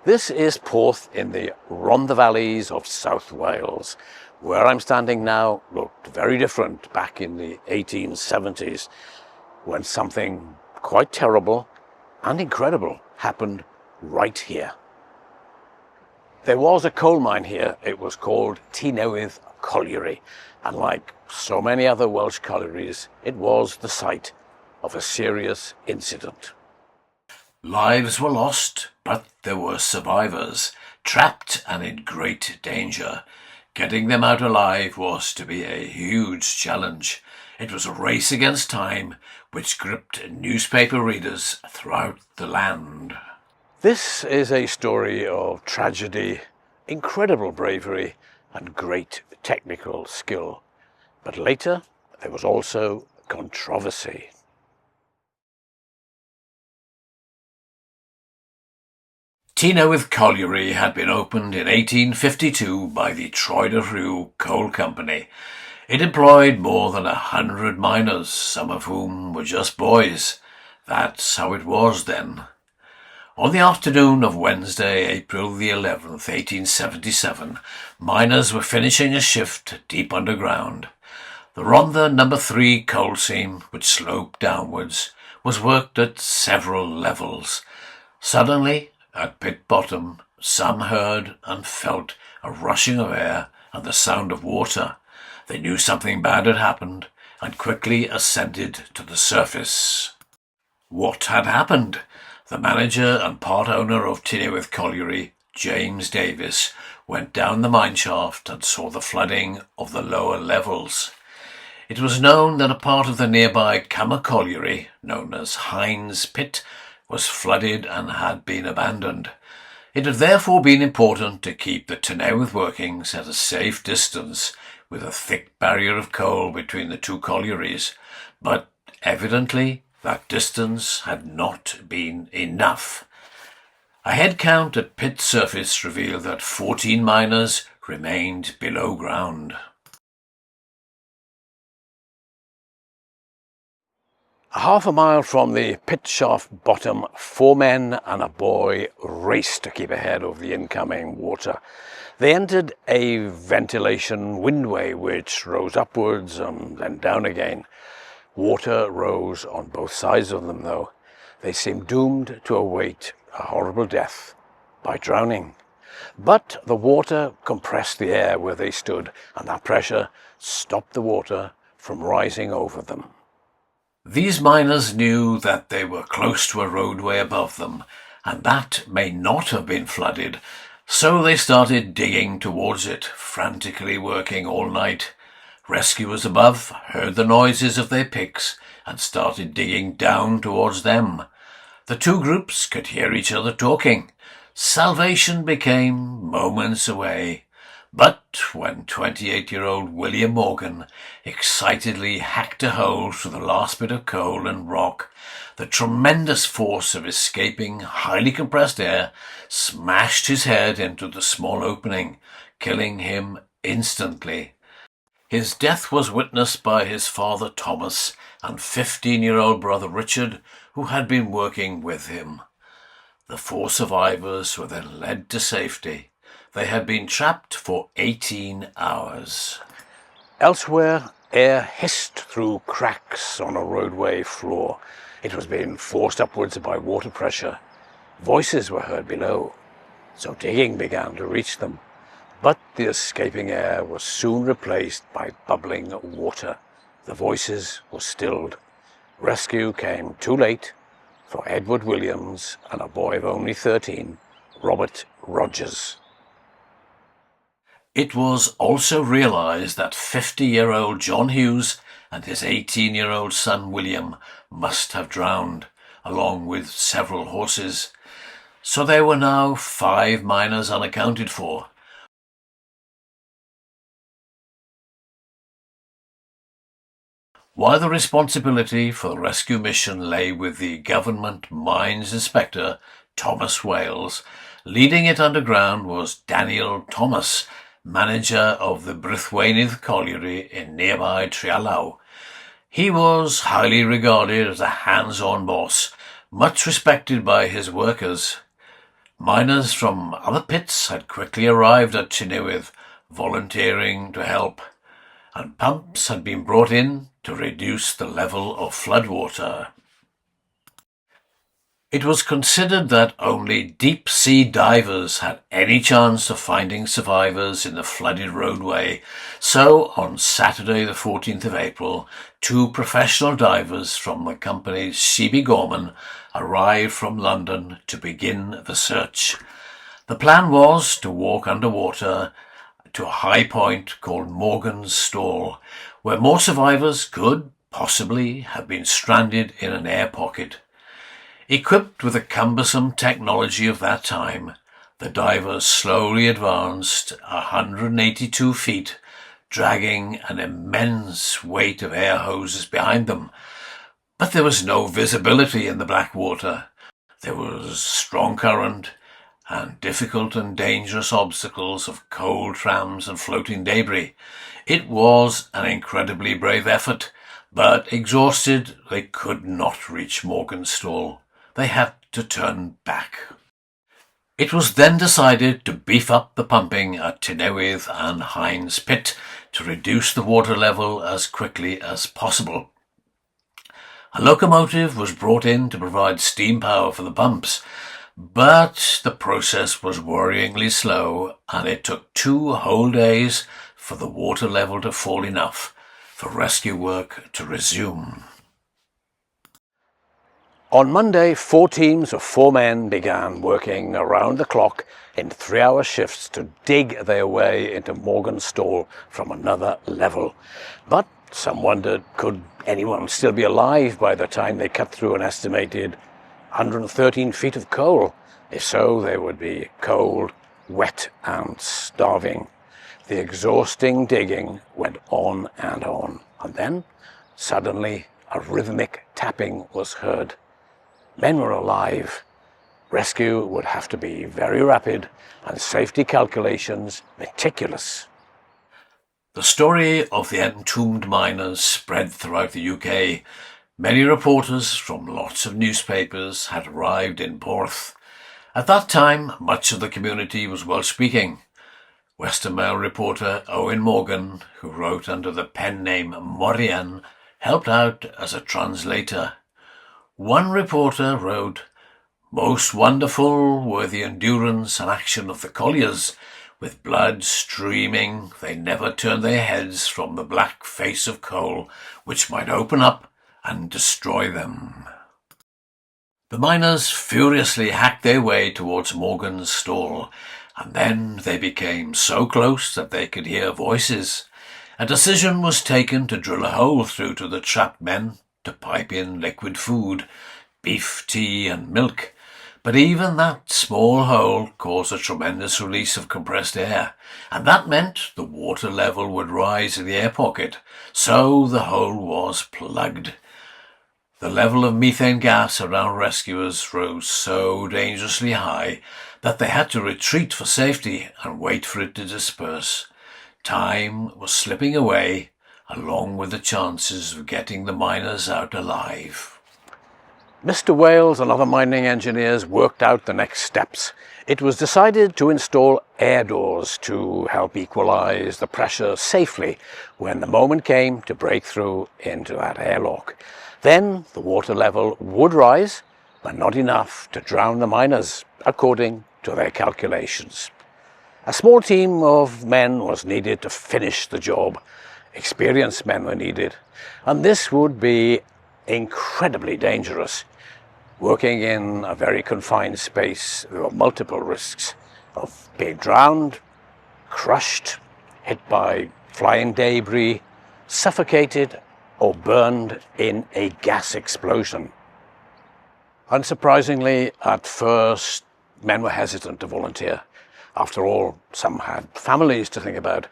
This is Porth in the Rhondda valleys of South Wales. Where I'm standing now looked very different back in the 1870s when something quite terrible and incredible happened right here. There was a coal mine here. It was called Tynewydd Colliery, and like so many other Welsh collieries, it was the site of a serious incident. Lives were lost, but there were survivors, trapped and in great danger. Getting them out alive was to be a huge challenge. It was a race against time, which gripped newspaper readers throughout the land. This is a story of tragedy, incredible bravery, and great technical skill. But later, there was also controversy. Tynewydd Colliery had been opened in 1852 by the Tynewydd Colliery Coal Company. It employed more than 100 miners, some of whom were just boys. That's how it was then. On the afternoon of Wednesday, April the 11th, 1877, miners were finishing a shift deep underground. The Rhondda No. 3 coal seam, which sloped downwards, was worked at several levels. Suddenly, at pit bottom, some heard and felt a rushing of air and the sound of water. They knew something bad had happened and quickly ascended to the surface. What had happened? The manager and part owner of Tynewydd Colliery, James Davis, went down the mine shaft and saw the flooding of the lower levels. It was known that a part of the nearby Colliery, known as Hines Pit, was flooded and had been abandoned. It had therefore been important to keep the Tynewydd workings at a safe distance, with a thick barrier of coal between the two collieries, but evidently that distance had not been enough. A head count at pit surface revealed that 14 miners remained below ground. Half a mile from the pit shaft bottom, 4 men and a boy raced to keep ahead of the incoming water. They entered a ventilation windway which rose upwards and then down again. Water rose on both sides of them, though. They seemed doomed to await a horrible death by drowning. But the water compressed the air where they stood, and that pressure stopped the water from rising over them. These miners knew that they were close to a roadway above them, and that may not have been flooded, so they started digging towards it, frantically working all night. Rescuers above heard the noises of their picks and started digging down towards them. The two groups could hear each other talking. Salvation became moments away. But when 28-year-old William Morgan excitedly hacked a hole through the last bit of coal and rock, the tremendous force of escaping highly compressed air smashed his head into the small opening, killing him instantly. His death was witnessed by his father Thomas and 15-year-old brother Richard, who had been working with him. The 4 survivors were then led to safety. They had been trapped for 18 hours. Elsewhere, air hissed through cracks on a roadway floor. It was being forced upwards by water pressure. Voices were heard below, so digging began to reach them. But the escaping air was soon replaced by bubbling water. The voices were stilled. Rescue came too late for Edward Williams and a boy of only 13, Robert Rogers. It was also realized that 50-year-old John Hughes and his 18-year-old son William must have drowned, along with several horses. So there were now 5 miners unaccounted for. While the responsibility for the rescue mission lay with the government mines inspector, Thomas Wales, leading it underground was Daniel Thomas, manager of the Tynewydd Colliery in nearby Trealaw. He was highly regarded as a hands-on boss, much respected by his workers. Miners from other pits had quickly arrived at Tynewydd, volunteering to help, and pumps had been brought in to reduce the level of floodwater. It was considered that only deep-sea divers had any chance of finding survivors in the flooded roadway, so on Saturday the 14th of April, 2 professional divers from the company's CB Gorman arrived from London to begin the search. The plan was to walk underwater to a high point called Morgan's Stall, where more survivors could possibly have been stranded in an air pocket. Equipped with the cumbersome technology of that time, the divers slowly advanced 182 feet, dragging an immense weight of air hoses behind them. But there was no visibility in the black water. There was strong current and difficult and dangerous obstacles of coal trams and floating debris. It was an incredibly brave effort, but exhausted, they could not reach Morgan's Stall. They had to turn back. It was then decided to beef up the pumping at Tynewydd and Hines Pit to reduce the water level as quickly as possible. A locomotive was brought in to provide steam power for the pumps, but the process was worryingly slow, and it took 2 whole days for the water level to fall enough for rescue work to resume. On Monday, 4 teams of 4 men began working around the clock in 3-hour shifts to dig their way into Morgan's Stall from another level. But some wondered, could anyone still be alive by the time they cut through an estimated 113 feet of coal? If so, they would be cold, wet and starving. The exhausting digging went on, and then suddenly a rhythmic tapping was heard. Men were alive. Rescue would have to be very rapid and safety calculations meticulous. The story of the entombed miners spread throughout the UK. Many reporters from lots of newspapers had arrived in Porth. At that time, much of the community was Welsh-speaking. Western Mail reporter Owen Morgan, who wrote under the pen name Morian, helped out as a translator. One reporter wrote, "Most wonderful were the endurance and action of the colliers. With blood streaming, they never turned their heads from the black face of coal, which might open up and destroy them." The miners furiously hacked their way towards Morgan's Stall, and then they became so close that they could hear voices. A decision was taken to drill a hole through to the trapped men to pipe in liquid food, beef, tea and milk. But even that small hole caused a tremendous release of compressed air, and that meant the water level would rise in the air pocket, so the hole was plugged. The level of methane gas around rescuers rose so dangerously high that they had to retreat for safety and wait for it to disperse. Time was slipping away, along with the chances of getting the miners out alive. Mr. Wales and other mining engineers worked out the next steps. It was decided to install air doors to help equalize the pressure safely when the moment came to break through into that airlock. Then the water level would rise, but not enough to drown the miners, according to their calculations. A small team of men was needed to finish the job. Experienced men were needed, and this would be incredibly dangerous. Working in a very confined space, there were multiple risks of being drowned, crushed, hit by flying debris, suffocated, or burned in a gas explosion. Unsurprisingly, at first, men were hesitant to volunteer. After all, some had families to think about.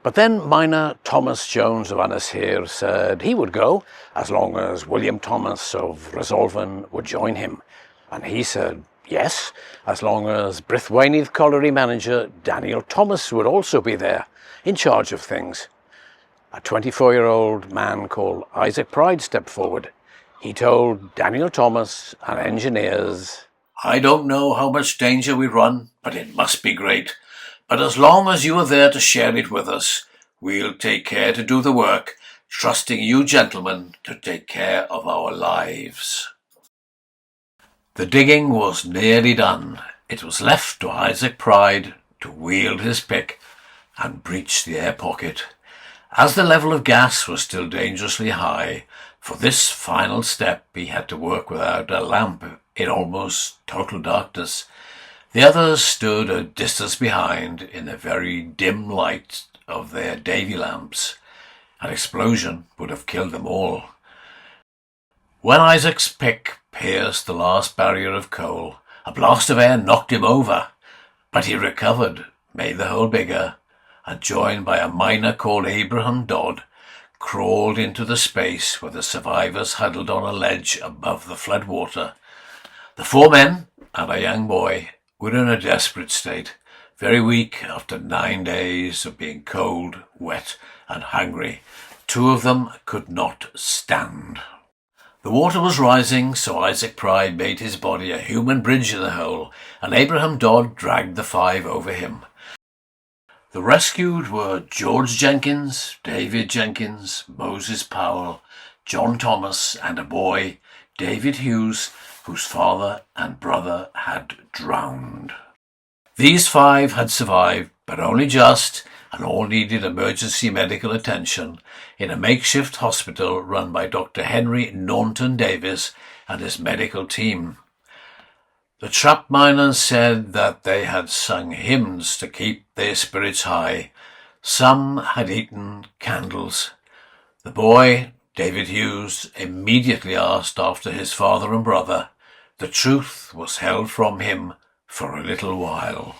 But then miner Thomas Jones of Anishere said he would go as long as William Thomas of Resolven would join him. And he said yes, as long as Tynewydd Colliery manager Daniel Thomas would also be there, in charge of things. A 24-year-old man called Isaac Pride stepped forward. He told Daniel Thomas and engineers, I don't know how much danger we run, but it must be great. But as long as you are there to share it with us, we'll take care to do the work, trusting you gentlemen to take care of our lives." The digging was nearly done. It was left to Isaac Pride to wield his pick and breach the air pocket. As the level of gas was still dangerously high, for this final step he had to work without a lamp in almost total darkness. The others stood a distance behind in the very dim light of their Davy lamps. An explosion would have killed them all. When Isaac's pick pierced the last barrier of coal, a blast of air knocked him over, but he recovered, made the hole bigger, and joined by a miner called Abraham Dodd, crawled into the space where the survivors huddled on a ledge above the floodwater. The 4 men and a young boy were in a desperate state, very weak after 9 days of being cold, wet, and hungry. 2 of them could not stand. The water was rising, so Isaac Pride made his body a human bridge in the hole, and Abraham Dodd dragged the 5 over him. The rescued were George Jenkins, David Jenkins, Moses Powell, John Thomas, and a boy, David Hughes, whose father and brother had drowned. These 5 had survived, but only just, and all needed emergency medical attention in a makeshift hospital run by Dr. Henry Naunton Davis and his medical team. The trapped miners said that they had sung hymns to keep their spirits high. Some had eaten candles. The boy, David Hughes, immediately asked after his father and brother. The truth was held from him for a little while.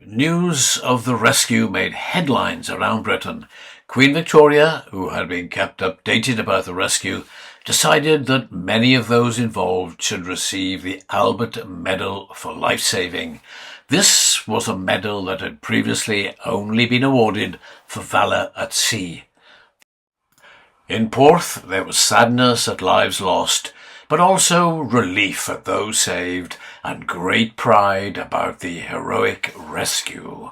News of the rescue made headlines around Britain. Queen Victoria, who had been kept updated about the rescue, decided that many of those involved should receive the Albert Medal for lifesaving. This was a medal that had previously only been awarded for valour at sea. In Porth there was sadness at lives lost, but also relief at those saved and great pride about the heroic rescue.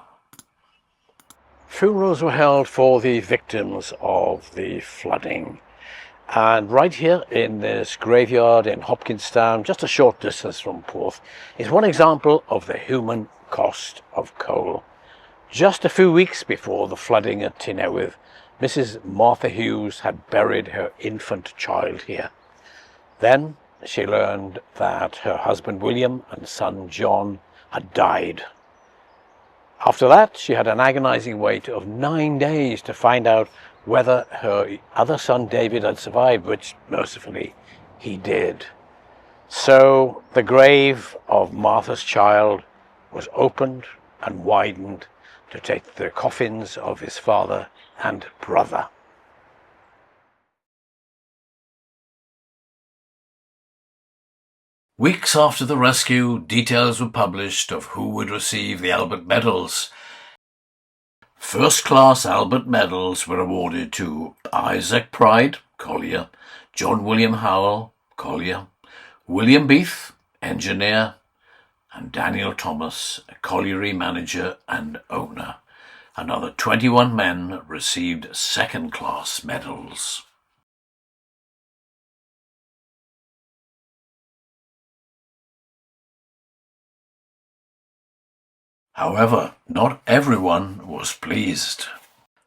Funerals were held for the victims of the flooding. And right here in this graveyard in Hopkinstown, just a short distance from Porth, is one example of the human cost of coal. Just a few weeks before the flooding at Tynewydd, Mrs. Martha Hughes had buried her infant child here. Then she learned that her husband William and son John had died. After that, she had an agonizing wait of 9 days to find out whether her other son David had survived, which mercifully he did. So the grave of Martha's child was opened and widened to take the coffins of his father and brother. Weeks after the rescue, details were published of who would receive the Albert Medals. First-class Albert Medals were awarded to Isaac Pride, collier, John William Howell, collier, William Beath, engineer, and Daniel Thomas, a colliery manager and owner. Another 21 men received second-class medals. However, not everyone was pleased.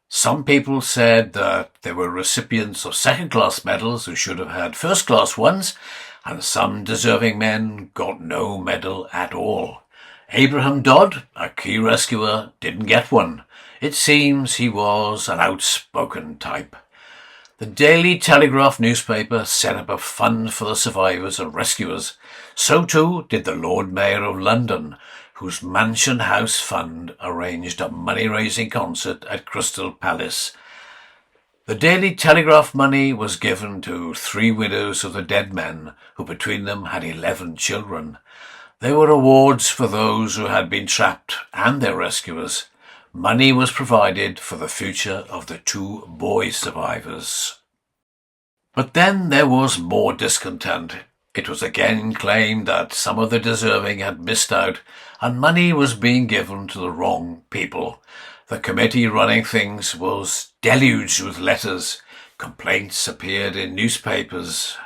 Some people said that there were recipients of second-class medals who should have had first-class ones, and some deserving men got no medal at all. Abraham Dodd, a key rescuer, didn't get one. It seems he was an outspoken type. The Daily Telegraph newspaper set up a fund for the survivors and rescuers. So too did the Lord Mayor of London, whose Mansion House Fund arranged a money-raising concert at Crystal Palace. The Daily Telegraph money was given to 3 widows of the dead men, who between them had 11 children. They were awards for those who had been trapped and their rescuers. Money was provided for the future of the 2 boy survivors. But then there was more discontent. It was again claimed that some of the deserving had missed out and money was being given to the wrong people. The committee running things was deluged with letters. Complaints appeared in newspapers.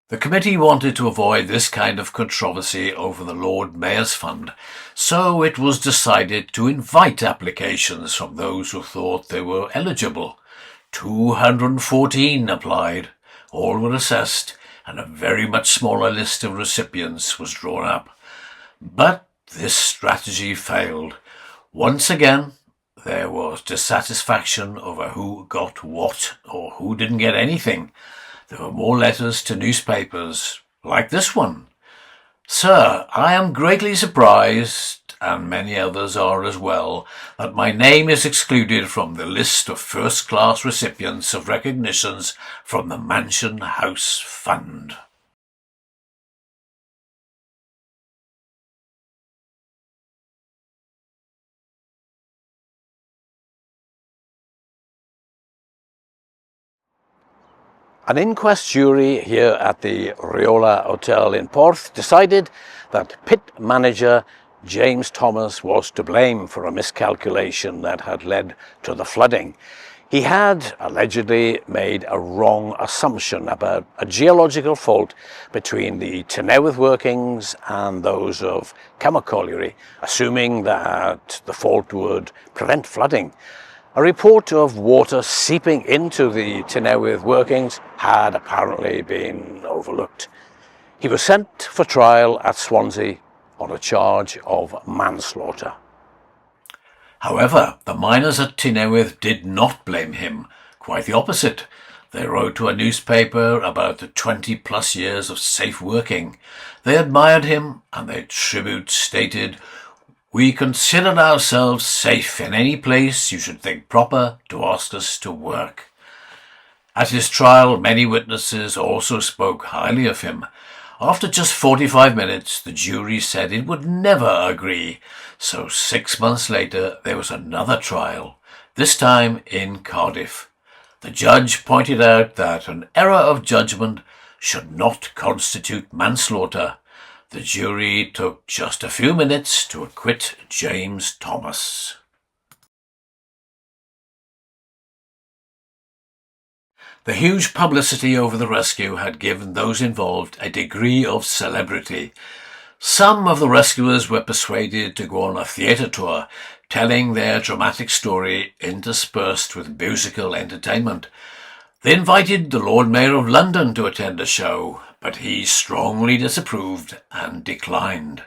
The committee wanted to avoid this kind of controversy over the Lord Mayor's Fund, so it was decided to invite applications from those who thought they were eligible. 214 applied. All were assessed, and a very much smaller list of recipients was drawn up. But this strategy failed. Once again, there was dissatisfaction over who got what or who didn't get anything. There were more letters to newspapers, like this one. "Sir, I am greatly surprised, and many others are as well, that my name is excluded from the list of first-class recipients of recognitions from the Mansion House Fund." An inquest jury here at the Riola Hotel in Porth decided that pit manager James Thomas was to blame for a miscalculation that had led to the flooding. He had allegedly made a wrong assumption about a geological fault between the Tynewydd workings and those of Colliery, assuming that the fault would prevent flooding. A report of water seeping into the Tynewydd workings had apparently been overlooked. He was sent for trial at Swansea on a charge of manslaughter. However, the miners at Tynewydd did not blame him. Quite the opposite. They wrote to a newspaper about the 20-plus years of safe working. They admired him, and their tribute stated, "We considered ourselves safe in any place you should think proper to ask us to work." At his trial, many witnesses also spoke highly of him. After just 45 minutes, the jury said it would never agree, so 6 months later there was another trial, this time in Cardiff. The judge pointed out that an error of judgment should not constitute manslaughter. The jury took just a few minutes to acquit James Thomas. The huge publicity over the rescue had given those involved a degree of celebrity. Some of the rescuers were persuaded to go on a theatre tour, telling their dramatic story interspersed with musical entertainment. They invited the Lord Mayor of London to attend a show, but he strongly disapproved and declined.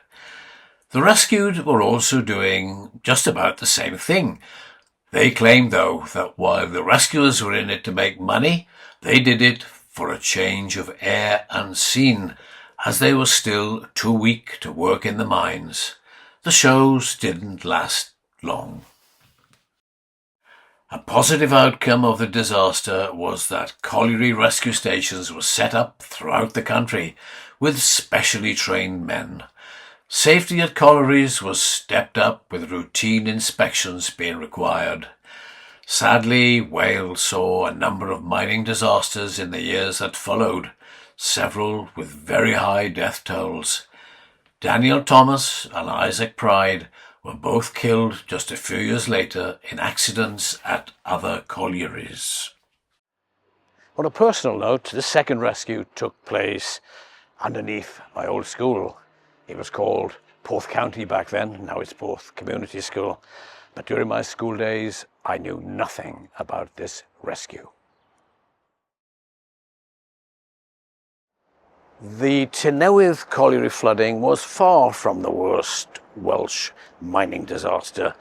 The rescued were also doing just about the same thing. They claimed, though, that while the rescuers were in it to make money, they did it for a change of air and scene, as they were still too weak to work in the mines. The shows didn't last long. A positive outcome of the disaster was that colliery rescue stations were set up throughout the country with specially trained men. Safety at collieries was stepped up with routine inspections being required. Sadly, Wales saw a number of mining disasters in the years that followed, several with very high death tolls. Daniel Thomas and Isaac Pride were both killed just a few years later in accidents at other collieries. On a personal note, this second rescue took place underneath my old school. It was called Porth County back then, now it's Porth Community School. But during my school days, I knew nothing about this rescue. The Tynewydd Colliery flooding was far from the worst Welsh mining disaster,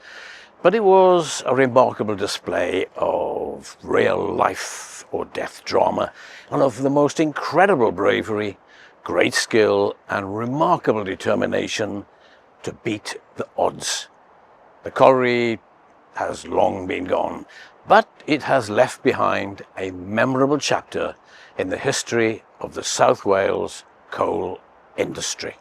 but it was a remarkable display of real life or death drama and of the most incredible bravery, great skill and remarkable determination to beat the odds. The colliery has long been gone, but it has left behind a memorable chapter in the history of the South Wales coal industry.